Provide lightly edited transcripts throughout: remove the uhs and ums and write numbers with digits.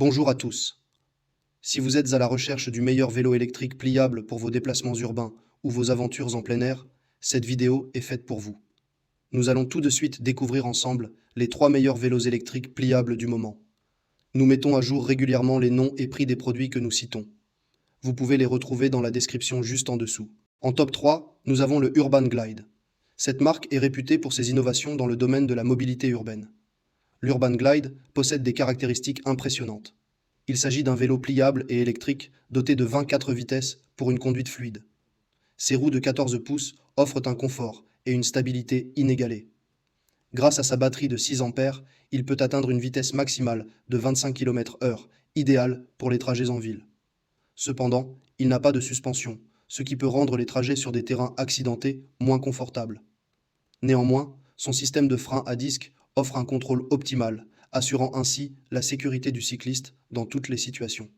Bonjour à tous. Si vous êtes à la recherche du meilleur vélo électrique pliable pour vos déplacements urbains ou vos aventures en plein air, cette vidéo est faite pour vous. Nous allons tout de suite découvrir ensemble les 3 meilleurs vélos électriques pliables du moment. Nous mettons à jour régulièrement les noms et prix des produits que nous citons. Vous pouvez les retrouver dans la description juste en dessous. En top 3, nous avons le Urban Glide. Cette marque est réputée pour ses innovations dans le domaine de la mobilité urbaine. L'Urban Glide possède des caractéristiques impressionnantes. Il s'agit d'un vélo pliable et électrique doté de 24 vitesses pour une conduite fluide. Ses roues de 14 pouces offrent un confort et une stabilité inégalées. Grâce à sa batterie de 6 ampères, il peut atteindre une vitesse maximale de 25 km/h, idéale pour les trajets en ville. Cependant, il n'a pas de suspension, ce qui peut rendre les trajets sur des terrains accidentés moins confortables. Néanmoins, son système de frein à disque offre un contrôle optimal, assurant ainsi la sécurité du cycliste dans toutes les situations.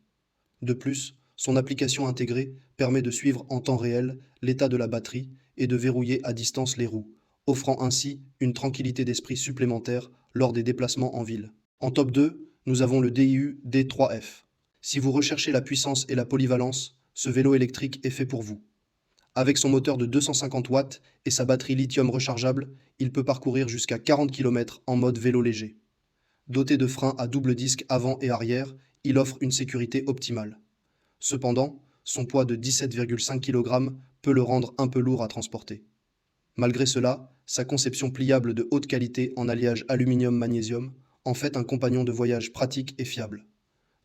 De plus, son application intégrée permet de suivre en temps réel l'état de la batterie et de verrouiller à distance les roues, offrant ainsi une tranquillité d'esprit supplémentaire lors des déplacements en ville. En top 2, nous avons le DIU D3F. Si vous recherchez la puissance et la polyvalence, ce vélo électrique est fait pour vous. Avec son moteur de 250 watts et sa batterie lithium rechargeable, il peut parcourir jusqu'à 40 km en mode vélo léger. Doté de freins à double disque avant et arrière, il offre une sécurité optimale. Cependant, son poids de 17,5 kg peut le rendre un peu lourd à transporter. Malgré cela, sa conception pliable de haute qualité en alliage aluminium-magnésium en fait un compagnon de voyage pratique et fiable.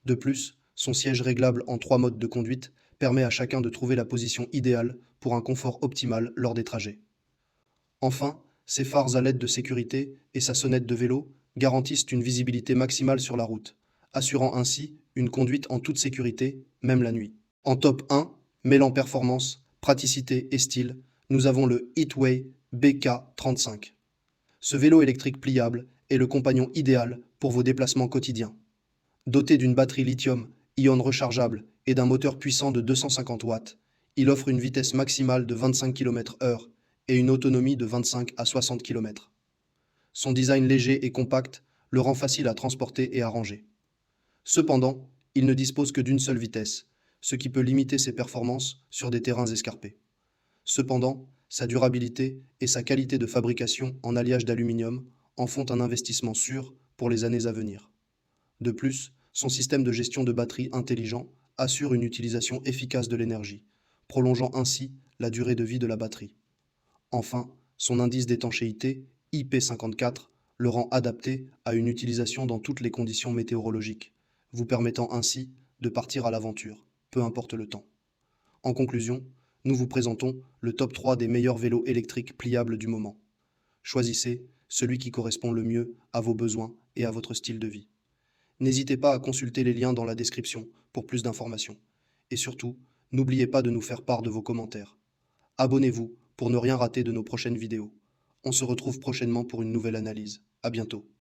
De plus, son siège réglable en 3 modes de conduite permet à chacun de trouver la position idéale pour un confort optimal lors des trajets. Enfin, ses phares à LED de sécurité et sa sonnette de vélo garantissent une visibilité maximale sur la route, assurant ainsi une conduite en toute sécurité, même la nuit. En top 1, mêlant performance, praticité et style, nous avons le Heatway BK35. Ce vélo électrique pliable est le compagnon idéal pour vos déplacements quotidiens. Doté d'une batterie lithium-ion rechargeable et d'un moteur puissant de 250 watts, il offre une vitesse maximale de 25 km/h et une autonomie de 25 à 60 km. Son design léger et compact le rend facile à transporter et à ranger. Cependant, il ne dispose que d'une seule vitesse, ce qui peut limiter ses performances sur des terrains escarpés. Cependant, sa durabilité et sa qualité de fabrication en alliage d'aluminium en font un investissement sûr pour les années à venir. De plus, son système de gestion de batterie intelligent assure une utilisation efficace de l'énergie, prolongeant ainsi la durée de vie de la batterie. Enfin, son indice d'étanchéité, IP54, le rend adapté à une utilisation dans toutes les conditions météorologiques, vous permettant ainsi de partir à l'aventure, peu importe le temps. En conclusion, nous vous présentons le top 3 des meilleurs vélos électriques pliables du moment. Choisissez celui qui correspond le mieux à vos besoins et à votre style de vie. N'hésitez pas à consulter les liens dans la description pour plus d'informations. Et surtout, n'oubliez pas de nous faire part de vos commentaires. Abonnez-vous pour ne rien rater de nos prochaines vidéos. On se retrouve prochainement pour une nouvelle analyse. À bientôt.